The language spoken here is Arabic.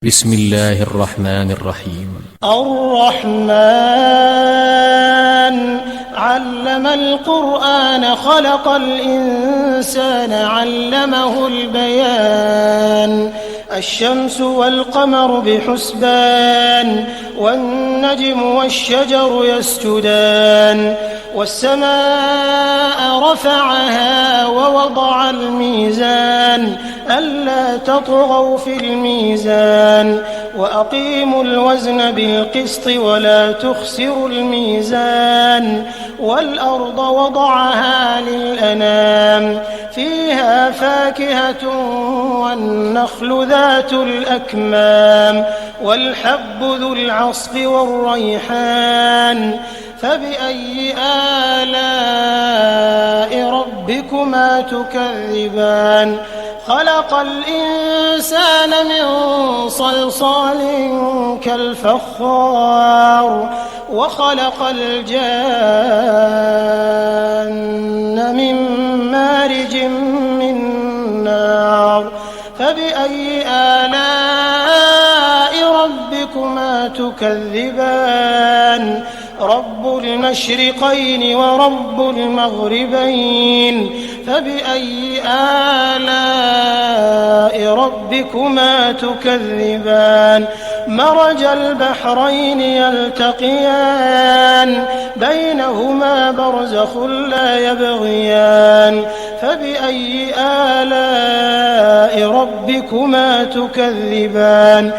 بسم الله الرحمن الرحيم. الرحمن علم القرآن خلق الإنسان علمه البيان الشمس والقمر بحسبان والنجم والشجر يسجدان والسماء رفعها ووضع الميزان ألا تطغوا في الميزان وأقيموا الوزن بالقسط ولا تخسروا الميزان والأرض وضعها للأنام فيها فاكهة والنخل ذات الأكمام والحب ذو العصف والريحان فبأي آلاء ربكما تكذبان خلق الإنسان من صلصال كالفخار وخلق الجان من مارج من نار فبأي آلاء ربكما تكذبان رب المشرقين ورب المغربين فبأي آلاء ربكما تكذبان مرج البحرين يلتقيان بينهما برزخ لا يبغيان فبأي آلاء ربكما تكذبان